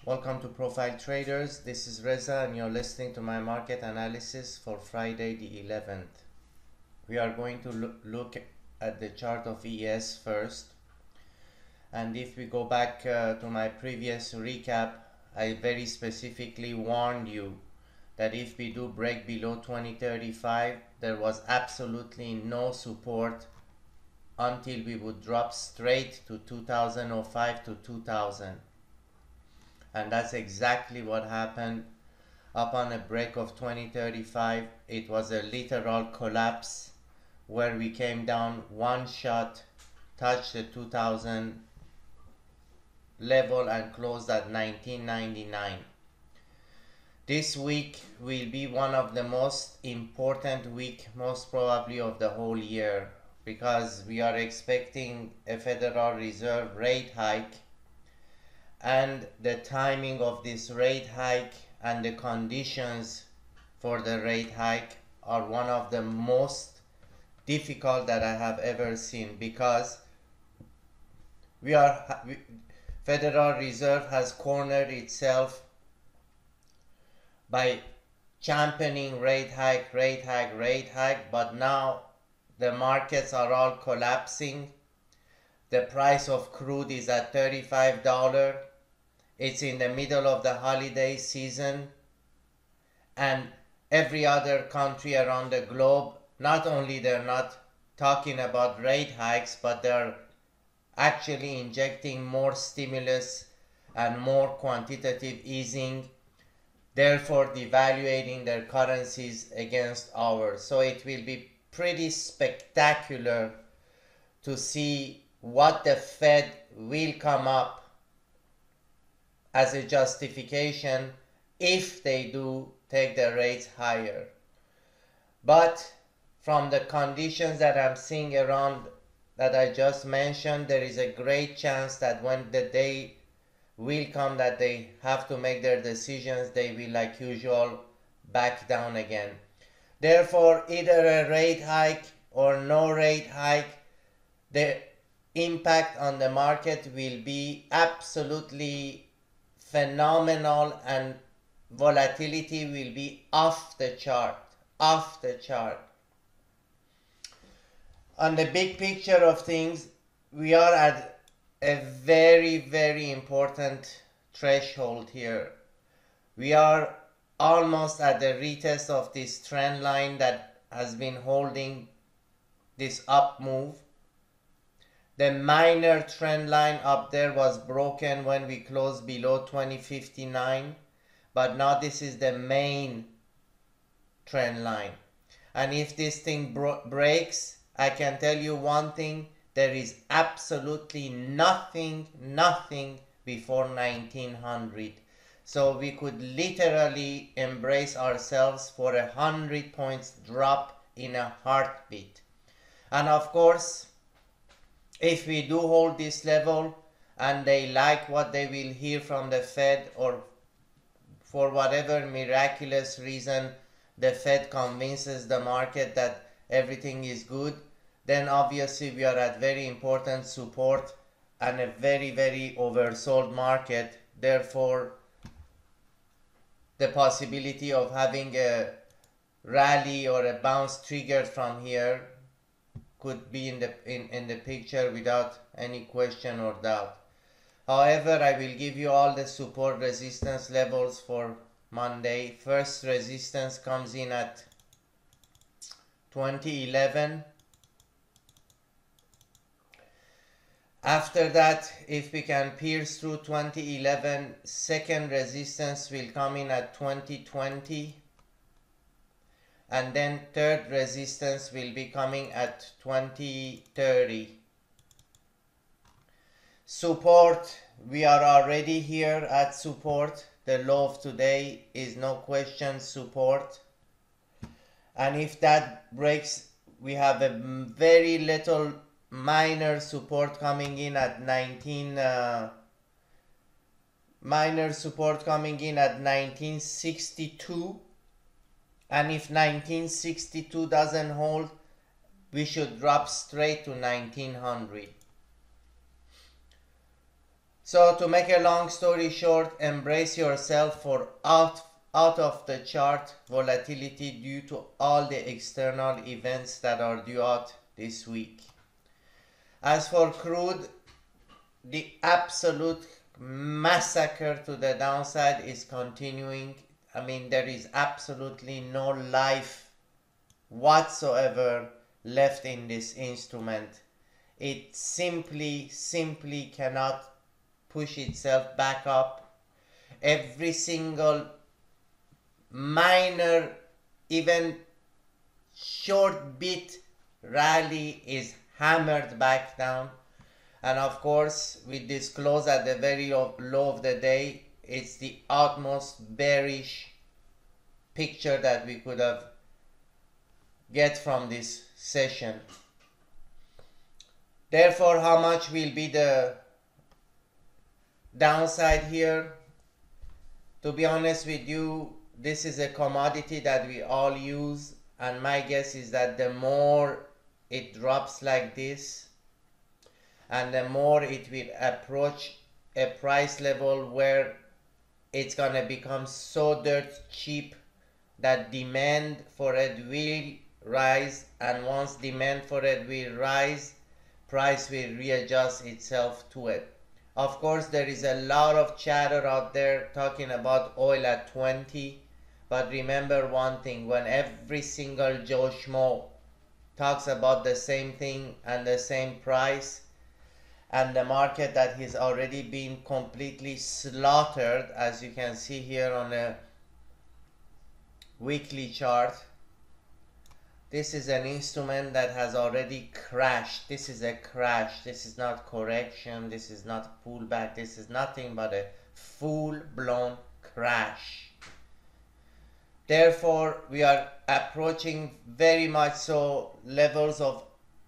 Welcome to Profiletraders. This is Reza and you're listening to my market analysis for Friday the 11th. We are going to look at the chart of ES first. And if we go back to my previous recap, I very specifically warned you that if we do break below 2035, there was absolutely no support until we would drop straight to 2005 to 2000. And that's exactly what happened. Upon a break of 2035, it was a literal collapse where we came down one shot, touched the 2000 level and closed at 1999. This week will be one of the most important week, most probably of the whole year, because we are expecting a Federal Reserve rate hike, and the timing of this rate hike and the conditions for the rate hike are one of the most difficult that I have ever seen, because Federal Reserve has cornered itself by championing rate hike, but now the markets are all collapsing. The price of crude is at $35. It's in the middle of the holiday season, and every other country around the globe, not only they're not talking about rate hikes, but they're actually injecting more stimulus and more quantitative easing, therefore devaluating their currencies against ours. So it will be pretty spectacular to see what the Fed will come up as a justification if they do take the rates higher. But from the conditions that I'm seeing around that I just mentioned, there is a great chance that when the day will come that they have to make their decisions, they will, like usual, back down again. Therefore, either a rate hike or no rate hike, the impact on the market will be absolutely phenomenal, and volatility will be off the chart. On the big picture of things, we are at a very, very important threshold here. We are almost at the retest of this trend line that has been holding this up move. The minor trend line up there was broken when we closed below 2059, but now this is the main trend line. And if this thing breaks, I can tell you one thing, there is absolutely nothing before 1900. So we could literally embrace ourselves for 100 points drop in a heartbeat. And of course, if we do hold this level and they like what they will hear from the Fed, or for whatever miraculous reason the Fed convinces the market that everything is good, then obviously we are at very important support and a very, very oversold market. Therefore, the possibility of having a rally or a bounce triggered from here could be in the picture without any question or doubt. However, I will give you all the support resistance levels for Monday. First resistance comes in at 2011. After that, if we can pierce through 2011, second resistance will come in at 2020. And then third resistance will be coming at 2030. Support, we are already here at support. The low of today is no question support. And if that breaks, we have a very little minor support coming in at 1962. And if 1962 doesn't hold, we should drop straight to 1900. So to make a long story short, embrace yourself for out of the chart volatility due to all the external events that are due out this week. As for crude, the absolute massacre to the downside is continuing. I mean, there is absolutely no life whatsoever left in this instrument. It simply cannot push itself back up. Every single minor, even short bit rally is hammered back down. And of course, we disclose at the very low of the day, it's the utmost bearish picture that we could have get from this session. Therefore, how much will be the downside here? To be honest with you, this is a commodity that we all use, and my guess is that the more it drops like this, and the more it will approach a price level where it's gonna become so dirt cheap that demand for it will rise, and once demand for it will rise, price will readjust itself to it. Of course, there is a lot of chatter out there talking about oil at 20, but remember one thing, when every single Joe Schmo talks about the same thing and the same price, and the market that has already been completely slaughtered, as you can see here on a weekly chart. This is an instrument that has already crashed. This is a crash. This is not correction. This is not pullback. This is nothing but a full-blown crash. Therefore, we are approaching very much so levels of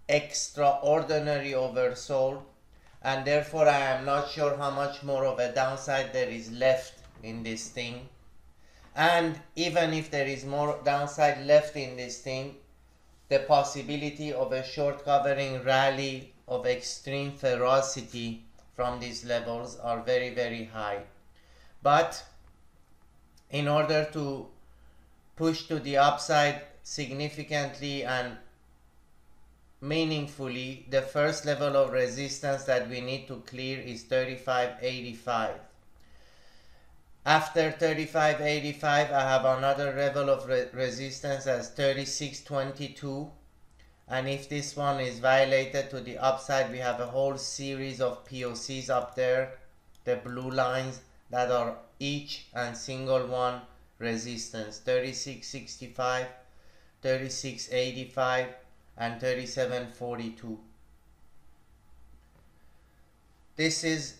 extraordinary oversold, and therefore I am not sure how much more of a downside there is left in this thing. And even if there is more downside left in this thing, the possibility of a short covering rally of extreme ferocity from these levels are very high. But in order to push to the upside significantly and meaningfully, the first level of resistance that we need to clear is 35.85. After 35.85, I have another level of resistance as 36.22, and if this one is violated to the upside, we have a whole series of POCs up there, the blue lines that are each and single one resistance: 36.65, 36.85, and 37.42. This is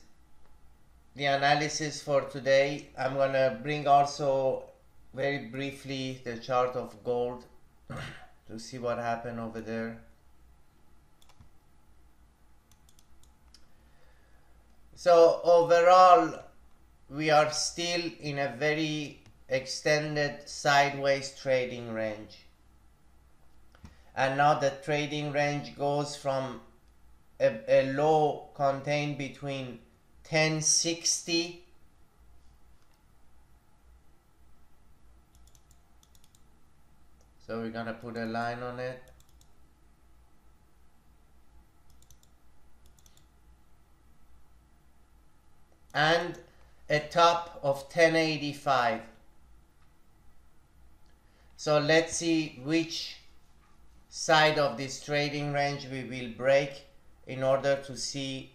the analysis for today. I'm gonna bring also very briefly the chart of gold to see what happened over there. So overall, we are still in a very extended sideways trading range, and now the trading range goes from a low contained between 1060 so we're gonna put a line on it, and a top of 1085. So let's see which side of this trading range we will break in order to see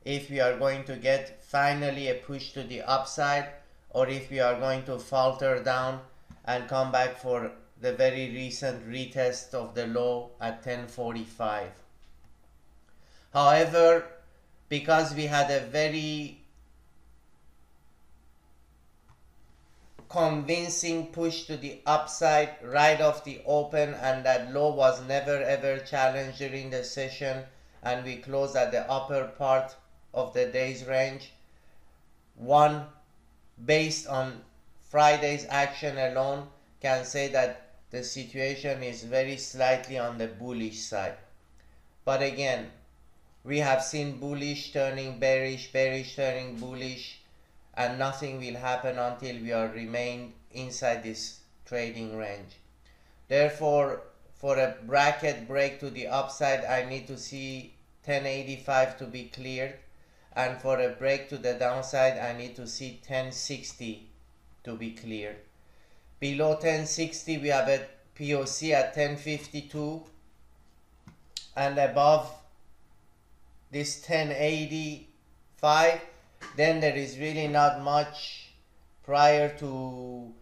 if we are going to get finally a push to the upside, or if we are going to falter down and come back for the very recent retest of the low at 1045. However, because we had a very convincing push to the upside right off the open, and that low was never ever challenged during the session, and we closed at the upper part of the day's range, one based on Friday's action alone can say that the situation is very slightly on the bullish side. But again, We have seen bullish turning bearish, bearish turning bullish, and nothing will happen until we are remained inside this trading range. Therefore, for a bracket break to the upside, I need to see 1085 to be cleared, and for a break to the downside, I need to see 1060 to be cleared. Below 1060, we have a POC at 1052, and above this 1085, then there is really not much prior to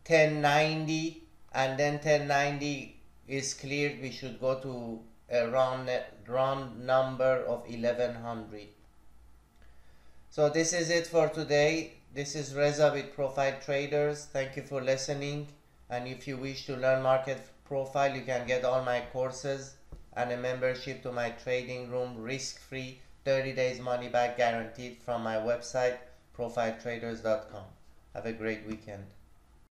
1090, and then 1090 is cleared. We should go to a round number of 1100. So this is it for today. This is Reza with Profiletraders. Thank you for listening, and if you wish to learn market profile, you can get all my courses and a membership to my trading room, risk-free, 30 days money back guaranteed, from my website profiletraders.com. Have a great weekend.